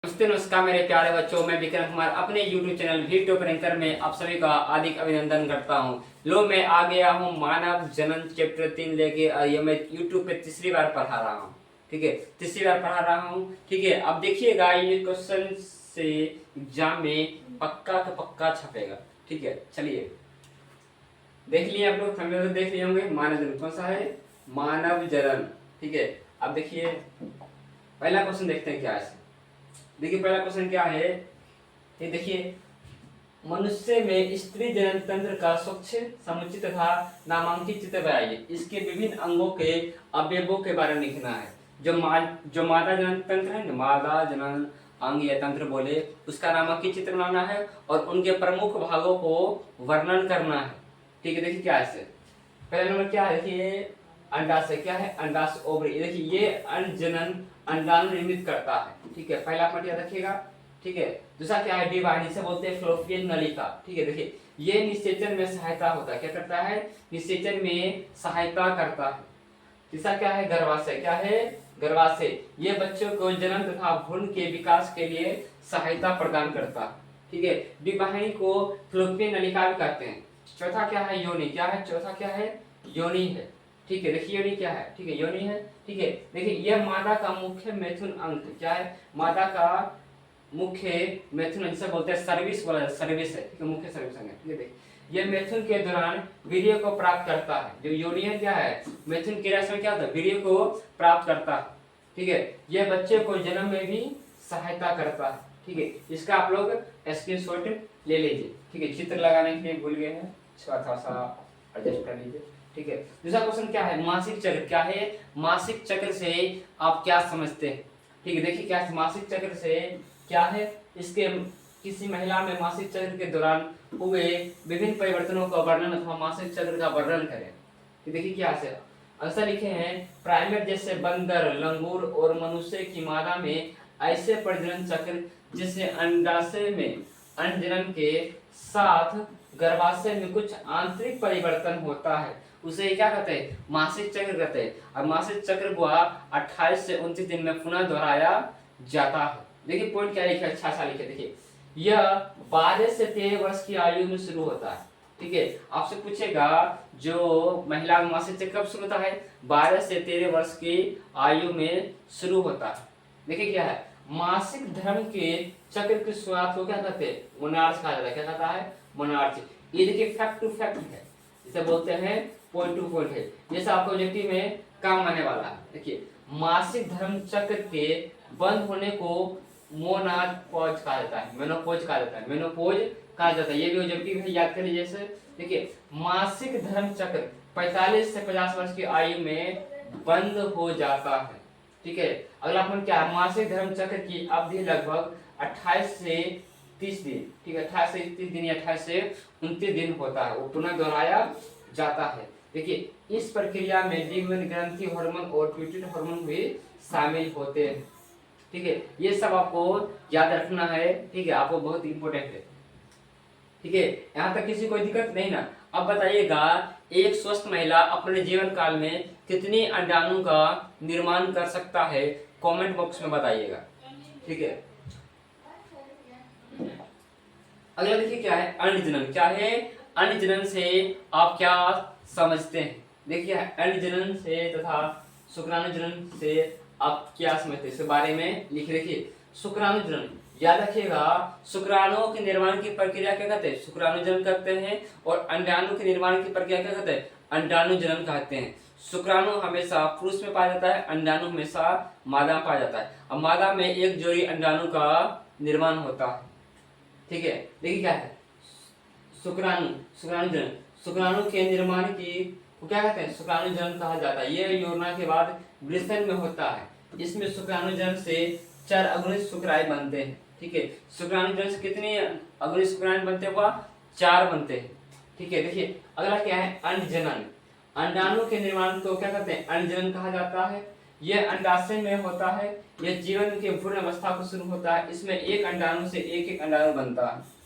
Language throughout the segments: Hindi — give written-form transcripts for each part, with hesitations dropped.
नमस्ते नमस्कार मेरे प्यारे बच्चों, मैं विक्रम कुमार अपने YouTube चैनल वीडियो प्रिंटर में आप सभी का हार्दिक अभिनंदन करता हूं। लो मैं आ गया हूं मानव जनन चैप्टर 3 लेके, और ये मैं YouTube पे तीसरी बार पढ़ा रहा हूं। ठीक है, तीसरी बार पढ़ा रहा हूं। ठीक है, अब देखिएगा ये क्वेश्चन से एग्जाम में पक्का का पक्का छपेगा। ठीक है, चलिए देख लिए आप लोग, थंबनेल तो देख लिए होंगे। मानव जनन कौन सा है? मानव जनन। ठीक है, अब देखिए पहला क्वेश्चन देखते हैं क्या है। देखिए पहला क्वेश्चन क्या है, ये देखिए, मनुष्य में स्त्री जनन तंत्र का स्वच्छ समुचित तथा नामांकित चित्र बनाइए। इसके विभिन्न अंगों के अवयवों के बारे में लिखना है। जो मादा जनन तंत्र है, मादा जनन अंग या तंत्र बोले, उसका नामांकित चित्र बनाना है और उनके प्रमुख भागों को वर्णन करना है। ठीक है, देखिए क्या है इससे। पहला नंबर क्या है, देखिए अंडाशय। क्या है? अंडाशय, ओवरी। देखिए ये अंडजनन अंडाणु निर्मित करता है। ठीक है, पहला पॉइंट याद रखिएगा। ठीक है, दूसरा क्या है? डिवाइन, इसे बोलते हैं फ्लोपियन नलिका। ठीक है, देखिए ये निषेचन में सहायता होता है। क्या करता है? निषेचन में सहायता करता है। तीसरा क्या है? गर्भाशय। क्या है? गर्भाशय, ये बच्चों को जन्म तथा भ्रूण के विकास के लिए सहायता प्रदान करता है। ठीक है, डिवाइन को फ्लोपियन नलिका भी कहते हैं। चौथा क्या है? योनि। क्या है? चौथा क्या है? योनि है। ठीक है, देखिए योनि क्या है? ठीक है, योनि है। ठीक है, देखिए यह मादा का मुख्य मैथुन अंग। क्या है? मादा का मुख्य मैथुन, जिसे बोलते हैं सर्विस बोला जाता है। सर्विस है, ठीक है, मुख्य सर्विस अंग है। ठीक है, देखिए यह मैथुन के दौरान वीर्य को प्राप्त करता है। जो योनि है क्या है? मैथुन क्रिया में क्या होता है? वीर्य को प्राप्त करता है। ठीक है, यह बच्चे को जन्म में भी सहायता करता है। ठीक है, इसका आप लोग स्क्रीनशॉट ले लीजिए। ठीक है, चित्र लगाने के लिए भूल गए हैं, थोड़ा सा एडजस्ट कर लीजिए। ठीक है, दूसरा क्वेश्चन क्या है? मासिक चक्र। क्या है? मासिक चक्र से आप क्या समझते हैं? ठीक है, देखिए क्या है मासिक चक्र से क्या है? इसके किसी महिला में मासिक चक्र के दौरान हुए विभिन्न परिवर्तनों का वर्णन अथवा मासिक चक्र का वर्णन करें। तो देखिए क्या है आंसर लिखे हैं, प्राइमेट जैसे बंदर, लंगूर और मनुष्य की मादा में ऐसे प्रजनन चक्र जिससे अंडाशय में अंडजनन के साथ गर्भाशय में कुछ आंतरिक परिवर्तन होता है, उसे क्या कहते हैं? मासिक चक्र कहते हैं। और मासिक चक्र को 28 से 29 दिन में पुनः दोहराया जाता है। देखिए पॉइंट क्या लिखा है, अच्छा लिखे। देखिए यह 12 से 13 वर्ष की आयु में शुरू होता है। ठीक है, आपसे पूछेगा जो महिला का मासिक चक्र कब शुरू होता है? 12 से 13 वर्ष की आयु में शुरू होता है। देखिए क्या है, मासिक धर्म के चक्र की शुरुआत को क्या कहते हैं? मोनार्च कहा जाता है। क्या कहता है? मोनार्च। ये देखिए फैक्ट टू फैक्ट है, इसे बोलते हैं पॉइंट टू पॉइंट है, जैसे आपको ऑब्जेक्टिव में काम आने वाला है। देखिए मासिक धर्म चक्र के बंद होने को मोनार्च कहा जाता है, मेनोपॉज कहा जाता है, मेनोपॉज कहा जाता है। ये भी ऑब्जेक्टिव है, याद कर लीजिए। जैसे देखिए मासिक धर्म चक्र 45 से 50 वर्ष की आयु में बंद हो जाता है। ठीक है, अगला पॉइंट क्या है? मासिक धर्म चक्र की अवधि लगभग 28 से 30 दिन। ठीक है, 28 से 30 दिन या 28 से 29 दिन होता है, वो पुनः दोहराया जाता है। देखिए इस प्रक्रिया में जीवन ग्रंथि हार्मोन और प्यूबिक हार्मोन भी शामिल होते हैं। ठीक है, ये सब आपको याद रखना है। ठीक है, आपको बहुत इंपॉर्टेंट है। ठीक है, यहाँ तक किसी कोई दिक्कत नहीं ना? अब बताइएगा, एक स्वस्थ महिला अपने जीवन काल में कितनी अंडाणु का निर्माण कर सकता है? कमेंट बॉक्स में बताइएगा। ठीक है, अगला देखिए क्या है? अंडजनन। क्या है? अंडजनन से आप क्या समझते हैं? देखिए अंडजनन से तथा शुक्राणुजनन से आप क्या समझते हैं, इसके बारे में लिख रखिए। शुक्राणुजनन याद रखिएगा, शुक्राणुओं के निर्माण की प्रक्रिया क्या कहते हैं? शुक्राणुजनन कहते हैं। और अंडाणु के निर्माण की प्रक्रिया क्या कहते हैं? अंडाणुजनन कहते हैं। शुक्राणु हमेशा पुरुष में पाया जाता है, अंडाणु हमेशा मादा में पाया जाता है। अब मादा में एक जोड़ी अंडाणु का निर्माण होता है। ठीक है, देखिए क्या है? शुक्राणु, शुक्राणुजनन, शुक्राणु के निर्माण की को क्या कहते हैं? शुक्राणुजनन कहा जाता है। ये योजना के बाद वृषण में होता है। इसमें शुक्राणुजनन से 4 अगुणित शुक्राणु बनते हैं। ठीक है, शुक्राणुजनन से कितने अगुणित शुक्राणु बनते हैं? 4 बनते हैं। ठीक है, देखिए अगला क्या है? अंडजनन। अंडाणु के निर्माण को क्या कहते हैं? अंडजनन कहा जाता है। यह अंडाशय में होता है। यह जीवन के पूर्ण अवस्था को शुरू होता है। इसमें एक अंडाणु से एक अंडाणु बनता है।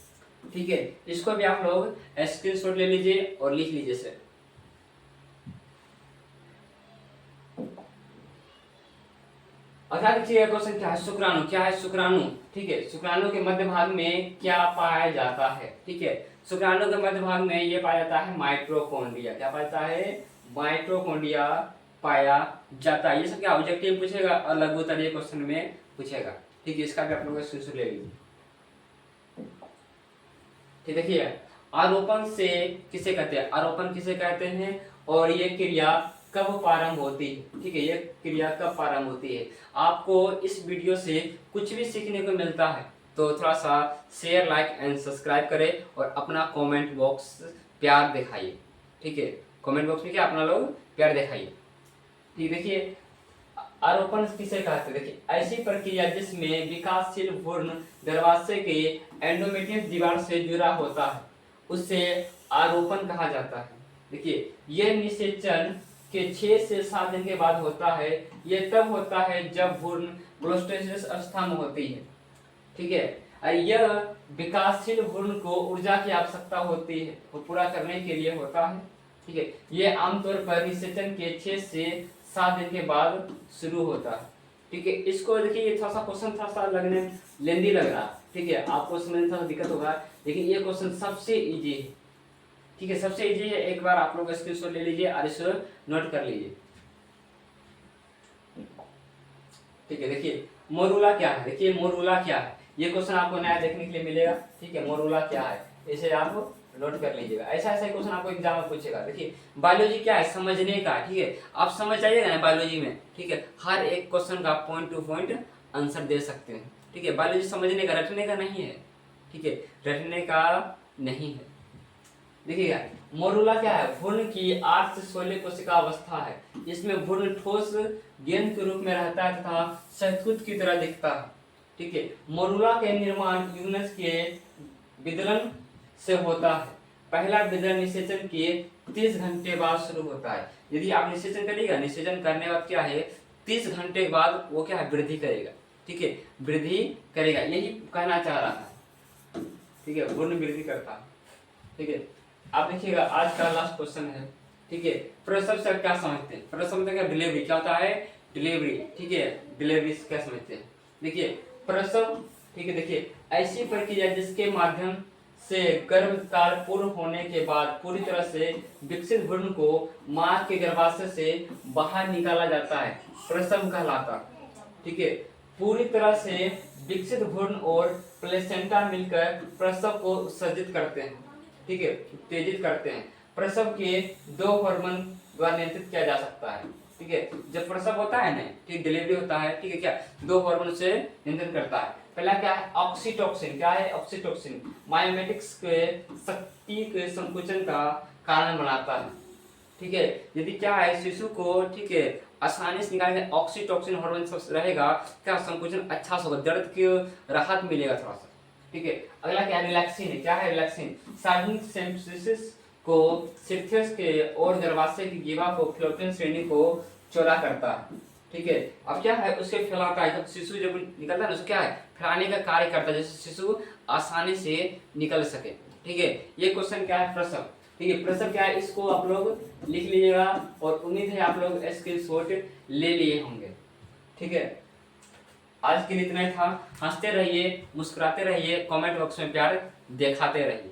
ठीक है, इसको भी आप लोग स्क्रीनशॉट ले लीजिए और लिख लीजिए सर। अगला देखिए क्वेश्चन क्या है, शुक्राणु। क्या है शुक्राणु? ठीक है, शुक्राणु के मध्य भाग में क्या पाया जाता है? ठीक है, शुक्राणु के मध्य भाग में ये पाया जाता है माइटोकॉन्ड्रिया। क्या पाया जाता है? माइटोकॉन्ड्रिया पाया जाता है। ये सब क्या ऑब्जेक्टिव पूछेगा और लघु उत्तरीय क्वेश्चन में पूछेगा। ठीक है, इसका भी आप लोग स्क्रीनशॉट ले लीजिए। ठीक देखिए, आरोपण से किसे कहते हैं? आरोपण किसे कहते हैं और ये क्रिया कब प्रारंभ होती है? ठीक है, ये क्रिया कब प्रारंभ होती है? आपको इस वीडियो से कुछ भी सीखने को मिलता है तो थोड़ा सा शेयर, लाइक एंड सब्सक्राइब करें और अपना कमेंट बॉक्स प्यार दिखाइए। ठीक है, कमेंट बॉक्स में क्या अपना लोग प्यार दिखाइए। ठीक देखिए, आरोपण किसे कहते हैं? देखिए, ऐसी प्रक्रिया जिसमें विकासशील भ्रूण गर्भाशय के एंडोमेट्रियम दीवार से जुड़ा होता है उसे आरोपण कहा जाता है। देखिए, यह निषेचन के 6 से 7 दिन के बाद होता है। यह तब होता है जब भ्रूण ब्लोस्टोसिस अवस्था में होती है। ठीक है, और यह विकासशील भ्रूण को ऊर्जा की आवश्यकता होती है वो पूरा करने के लिए होता है। ठीक है, यह आमतौर पर निषेचन के 6 से 7 दिन के बाद शुरू होता है। ठीक है, इसको देखिए, ये थोड़ा सा क्वेश्चन थोड़ा सा लगने लेंदी लग रहा है। ठीक है, आपको समझने थोड़ा दिक्कत होगा, लेकिन ये क्वेश्चन सबसे इजी है। ठीक है, सबसे इजी है। एक बार आप लोग स्क्रीनशॉट ले लीजिए और इसको नोट कर लीजिए। ठीक है, देखिए मोरूला क्या है? देखिए मोरूला क्या है, ये क्वेश्चन आपको नया देखने के लिए मिलेगा। ठीक है, मोरूला क्या है, इसे आप नोट कर लीजिएगा। ऐसा ऐसा क्वेश्चन आपको एग्जाम में पूछेगा। देखिए बायोलॉजी क्या है, समझने का। ठीक है, आप समझ जाइएगा ना बायोलॉजी में। ठीक है, हर एक क्वेश्चन का पॉइंट टू पॉइंट आंसर दे सकते हैं। ठीक है, बायोलॉजी समझने का, रटने का नहीं है। ठीक है, रटने का नहीं है। देखिएगा, मोरूला क्या है? भ्रूण की 8 से 16 कोशिका अवस्था है। इसमें भ्रूण ठोस गेंद के रूप में रहता है तथा शहतूत की तरह दिखता है। ठीक है, मोरूला के निर्माण यूनस के विदलन से होता है। पहला विदलन निषेचन के 30 घंटे बाद शुरू होता है। यदि आप निषेचन करिएगा, निषेचन करने के बाद क्या है, 30 घंटे के बाद वो क्या है, वृद्धि करेगा। ठीक है, वृद्धि करेगा, यही कहना चाह रहा था। ठीक है, भ्रूण वृद्धि करता है। ठीक है, आप देखिएगा आज का लास्ट क्वेश्चन है। ठीक है, प्रसव से क्या समझते हैं? प्रसव क्या, डिलीवरी क्या होता है? डिलीवरी। ठीक है, डिलीवरी क्या समझते हैं? देखिए प्रसव, ठीक है, देखिए ऐसी प्रक्रिया जिसके माध्यम से गर्भकाल पूर्ण होने के बाद पूरी तरह से विकसित भ्रूण को मां के गर्भाशय से बाहर निकाला जाता है, प्रसव कहलाता है। ठीक है, पूरी तरह से विकसित भ्रूण और प्लेसेंटा मिलकर प्रसव को उत्सर्जित करते हैं। ठीक है, उत्तेजित करते हैं। प्रसव के 2 हार्मोन द्वारा नियंत्रित किया जा सकता है। ठीक है, जब प्रसव होता है ना, ठीक डिलीवरी होता है, ठीक है, क्या 2 हार्मोन से नियंत्रण करता है। पहला क्या है? ऑक्सीटोसिन। क्या है? ऑक्सीटोसिन मायोमेटिक्स के शक्ति के संकुचन का कारण बनाता है। ठीक है, यदि क्या है शिशु को, ठीक है, आसानी से निकालने ऑक्सीटोसिन हार्मोन रहेगा, क्या संकुचन अच्छा होगा, दर्द की राहत मिलेगा थोड़ा सा। ठीक है, अगला क्या है? रिलैक्सिन है। क्या है? रिलैक्सिन सार्वजनिक सिम्प्सिस को सिर्थस के और गर्भाशय की जीवा को फ्लोपियन श्रेणी को चौड़ा करता है। ठीक है, अब क्या है, उसके फैलाता है। जब शिशु जब निकलता है ना, उसको क्या है, फैलाने का कार्य करता है, जिससे शिशु आसानी से निकल सके। ठीक है, ये क्वेश्चन क्या है? प्रसव। ठीक है, प्रसव क्या है, इसको आप लोग लिख लीजिएगा और उम्मीद है आप लोग स्क्रीनशॉट ले लिए होंगे। ठीक है, आज के लिए इतना ही था। हंसते रहिए, मुस्कुराते रहिए, कमेंट बॉक्स में प्यार दिखाते रहिए।